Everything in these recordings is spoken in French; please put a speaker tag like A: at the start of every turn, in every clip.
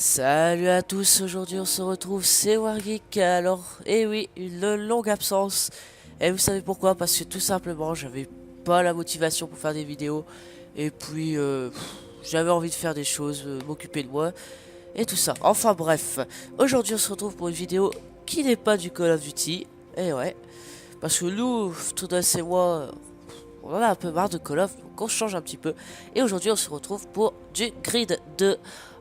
A: Salut à tous, aujourd'hui on se retrouve, c'est Wargeek. Alors, eh oui, une longue absence. Et vous savez pourquoi? Parce que tout simplement, j'avais pas la motivation pour faire des vidéos. Et puis, j'avais envie de faire des choses, m'occuper de moi, et tout ça. Enfin bref, aujourd'hui on se retrouve pour une vidéo qui n'est pas du Call of Duty. Et ouais, parce que nous, Todas et moi, on en a un peu marre de Call of, donc on change un petit peu. Et aujourd'hui on se retrouve pour du Grid 2.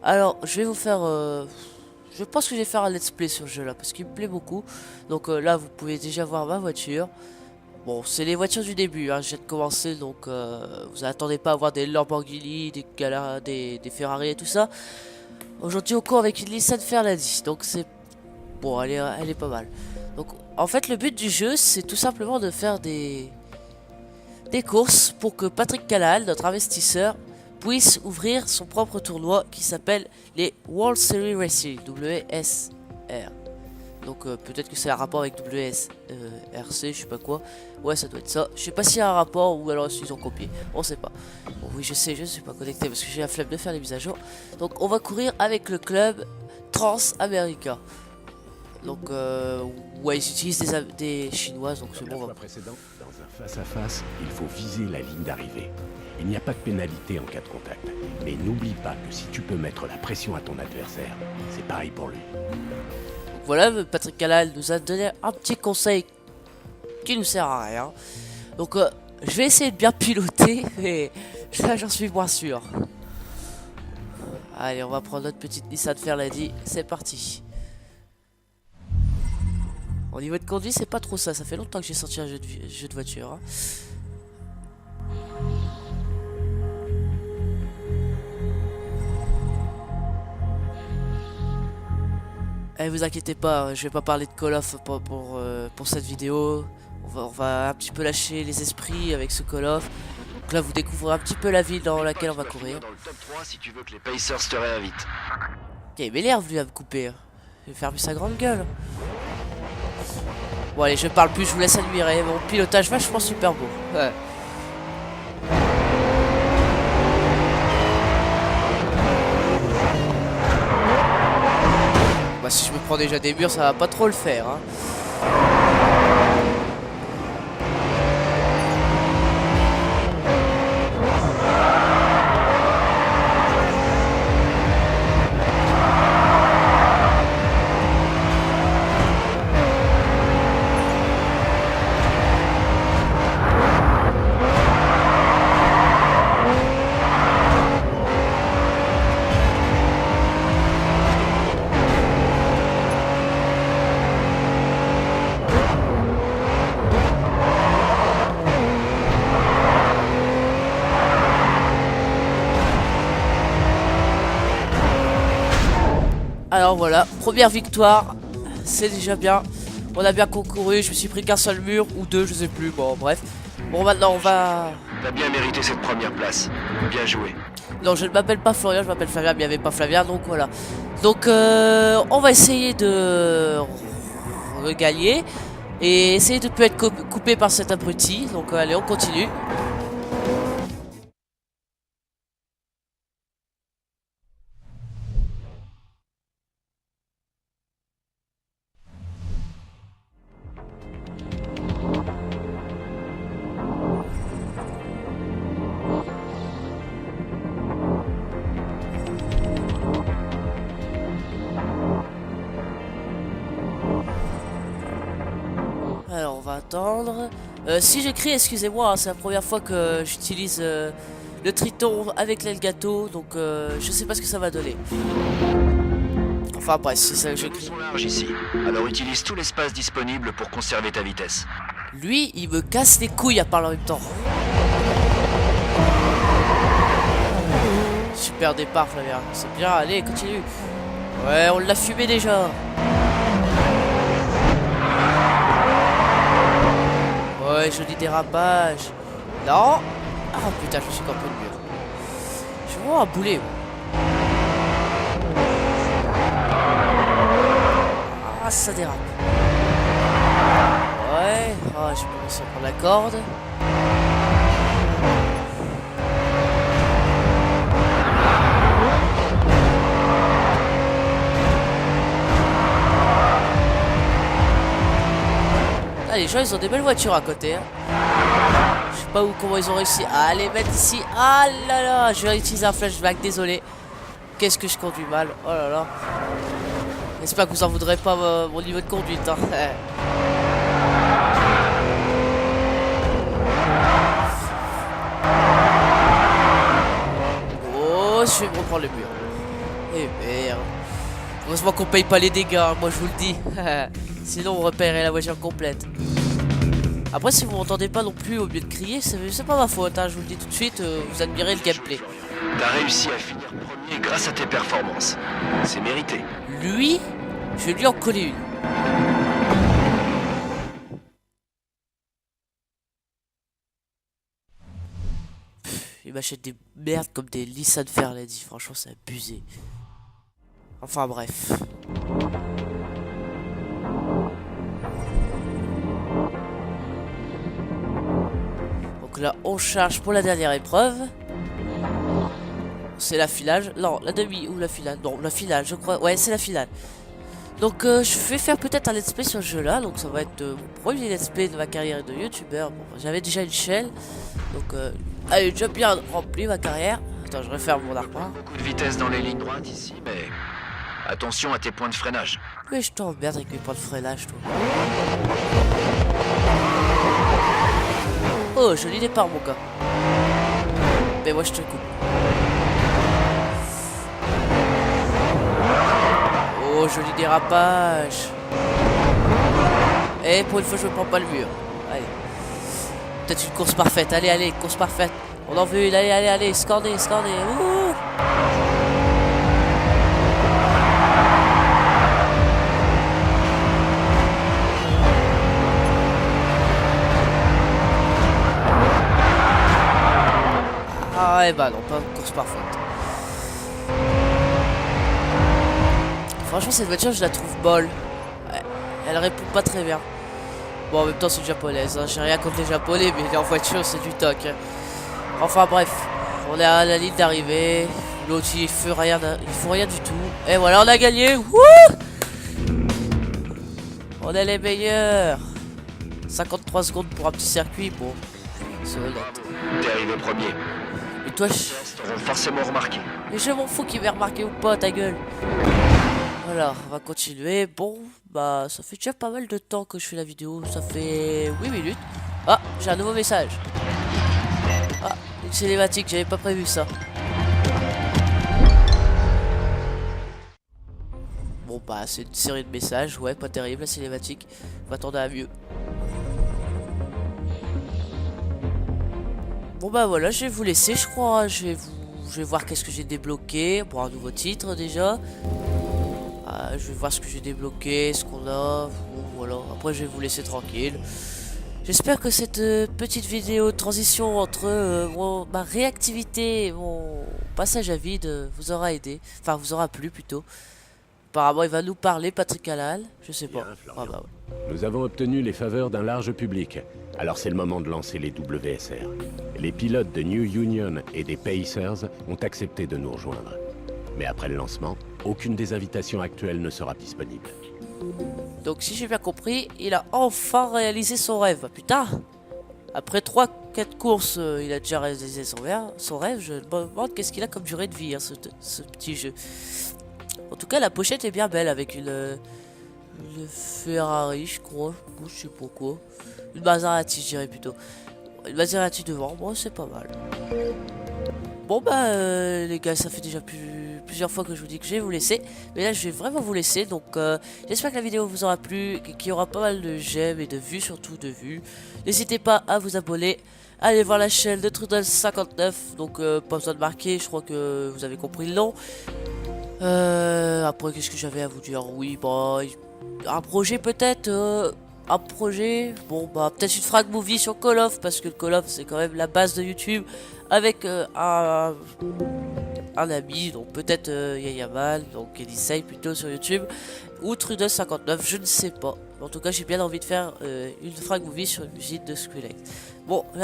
A: Alors, je vais vous faire... je pense que je vais faire un let's play sur ce jeu là, parce qu'il me plaît beaucoup. Donc là, vous pouvez déjà voir ma voiture. Bon, c'est les voitures du début, hein, je viens de commencer, donc vous attendez pas à voir des Lamborghini, des Ferrari et tout ça. Aujourd'hui, on court avec une Nissan Fairlady, donc c'est... Bon, elle est pas mal. Donc, en fait, le but du jeu, c'est tout simplement de faire des courses pour que Patrick Callahan, notre investisseur, puisse ouvrir son propre tournoi qui s'appelle les World Series Racing, WSR. Donc peut-être que c'est un rapport avec WSRC, je sais pas quoi. Ouais, ça doit être ça. Je sais pas s'il y a un rapport ou alors s'ils ont copié. On sait pas. Bon, oui, je sais, je suis pas connecté parce que j'ai la flemme de faire les mises à jour. Donc on va courir avec le club Trans America. Donc ouais, ils utilisent des chinoises, donc c'est bon.
B: Dans un face-à-face, il faut viser la ligne d'arrivée. Il n'y a pas de pénalité en cas de contact. Mais n'oublie pas que si tu peux mettre la pression à ton adversaire, c'est pareil pour lui.
A: Donc voilà, Patrick Callahan nous a donné un petit conseil qui nous sert à rien. Donc je vais essayer de bien piloter, mais là j'en suis moins sûr. Allez, on va prendre notre petite Nissan Fairlady, c'est parti. Au niveau de conduite, c'est pas trop ça. Ça fait longtemps que j'ai sorti un jeu de voiture. Hein. Eh, vous inquiétez pas, je vais pas parler de Call of pour cette vidéo. On va un petit peu lâcher les esprits avec ce Call of. Donc là, vous découvrez un petit peu la ville dans laquelle on va courir.
C: Dans le top 3 si tu veux que les Pacers te réinvitent.
A: Ok, il m'énerve lui à me couper. Il va faire sa grande gueule. Bon allez, je parle plus, je vous laisse admirer. Mon pilotage vachement super beau. Ouais. Bah si je me prends déjà des murs, ça va pas trop le faire. Hein. Alors voilà, première victoire, c'est déjà bien. On a bien concouru, je me suis pris qu'un seul mur, ou deux, je sais plus, bon bref. Bon maintenant on va...
C: T'as bien mérité cette première place. Bien joué.
A: Non, je ne m'appelle pas Florian, je m'appelle Flavien, mais il n'y avait pas Flavien, donc voilà. Donc on va essayer de regagner, et essayer de ne plus être coupé par cet abruti. Donc allez, on continue. Alors on va attendre. Si j'écris, excusez-moi, hein, c'est la première fois que j'utilise le Triton avec l'Elgato, donc je sais pas ce que ça va donner. Enfin bref, c'est ça que
C: Les routes
A: j'écris.
C: sont larges ici, alors utilise tout l'espace disponible pour conserver ta vitesse.
A: Lui, il me casse les couilles à parler en même temps. Super départ, Flavien. C'est bien, allez, continue. Ouais, on l'a fumé déjà. Ouais, joli dérapage. Non. Ah putain, je me suis campé le mur. Je suis vraiment un boulet, moi. Ah, ça dérape. Ouais. Ah, j'ai pas réussi à prendre la corde. Ah, les gens, ils ont des belles voitures à côté. Hein. Je sais pas où, comment ils ont réussi à les mettre ici. Ah là là, je vais utiliser un flashback, désolé. Qu'est-ce que je conduis mal. Oh là là. J'espère que vous en voudrez pas mon niveau de conduite. Hein. Oh, je vais me reprendre le mur. Eh merde. Heureusement qu'on paye pas les dégâts, hein, moi je vous le dis. Sinon on repérerait la voiture complète. Après si vous m'entendez pas non plus au lieu de crier, c'est pas ma faute, hein, je vous le dis tout de suite, vous admirez le gameplay.
C: T'as réussi à finir premier grâce à tes performances. C'est mérité.
A: Lui, je vais lui en coller une. Il m'achète des merdes comme des Nissan Fairlady, franchement c'est abusé. Enfin bref. Donc là on charge pour la dernière épreuve. C'est la finale, non la demi ou la finale, non la finale je crois, ouais c'est la finale. Donc je vais faire peut-être un let's play sur ce jeu là, donc ça va être mon premier let's play de ma carrière de youtubeur. Bon, j'avais déjà une chaîne, donc elle est déjà bien remplie ma carrière. Attends je referme mon armoire.
C: Beaucoup de vitesse dans les lignes droites ici, mais attention à tes points de freinage.
A: Oui je t'emmerde avec mes points de freinage toi. Oh joli départ mon gars. Mais moi je te coupe. Oh, joli dérapage. Et pour une fois, je me prends pas le mur. Allez. Peut-être une course parfaite. Allez, allez, course parfaite. On en veut une. Allez, allez, allez. Scandez, scandez. Ouh. Ah, et bah non, pas une course parfaite. Franchement cette voiture je la trouve molle. Ouais, elle répond pas très bien. Bon en même temps c'est une japonaise, hein. J'ai rien contre les japonais mais en voiture c'est du toc. Hein. Enfin bref, on est à la ligne d'arrivée. L'autre il faut rien du tout. Et voilà on a gagné. Wouh, on est les meilleurs. 53 secondes pour un petit circuit, bon. C'est honnête.
C: T'es arrivé premier.
A: Et toi
C: T'auras forcément remarqué.
A: mais je m'en fous qu'il m'ait remarqué ou pas, ta gueule. Voilà, on va continuer. Bon, bah, ça fait déjà pas mal de temps que je fais la vidéo. Ça fait 8 minutes. Ah, j'ai un nouveau message. Ah, une cinématique, j'avais pas prévu ça. Bon, bah, c'est une série de messages. Ouais, pas terrible la cinématique. On va attendre à mieux. Bon, bah, voilà, je vais vous laisser, je crois. Je vais voir qu'est-ce que j'ai débloqué. Bon, un nouveau titre déjà. Je vais voir ce que j'ai débloqué, ce qu'on a. Bon, voilà. Après, je vais vous laisser tranquille. J'espère que cette petite vidéo de transition entre ma réactivité et mon passage à vide vous aura aidé. Enfin, vous aura plu plutôt. Apparemment, il va nous parler, Patrick Halal. Je sais pas. Ah, bah, ouais.
B: Nous avons obtenu les faveurs d'un large public. Alors c'est le moment de lancer les WSR. Les pilotes de New Union et des Pacers ont accepté de nous rejoindre. Mais après le lancement, aucune des invitations actuelles ne sera disponible.
A: Donc si j'ai bien compris, il a enfin réalisé son rêve. Putain, après 3-4 courses, il a déjà réalisé son rêve. Je me demande qu'est-ce qu'il a comme durée de vie, hein, ce petit jeu. En tout cas, la pochette est bien belle avec une Ferrari, je crois. Je sais pas quoi. Une Maserati, je dirais plutôt. Une Maserati devant, bon, c'est pas mal. Bon bah les gars, ça fait déjà plusieurs fois que je vous dis que je vais vous laisser. Mais là je vais vraiment vous laisser. Donc j'espère que la vidéo vous aura plu, qu'il y aura pas mal de j'aime et de vues, surtout de vues. N'hésitez pas à vous abonner. Allez voir la chaîne de Trudel59. Donc pas besoin de marquer, je crois que vous avez compris le nom. Après qu'est-ce que j'avais à vous dire? Oui bah un projet peut-être. Un projet, bon bah peut-être une frag movie sur Call of, parce que le Call of c'est quand même la base de YouTube, avec un ami, donc peut-être Yayamal, donc Elisei plutôt sur YouTube, ou Trudel59, je ne sais pas. En tout cas j'ai bien envie de faire une frag movie sur une musique de Skrillex. Bon, allez.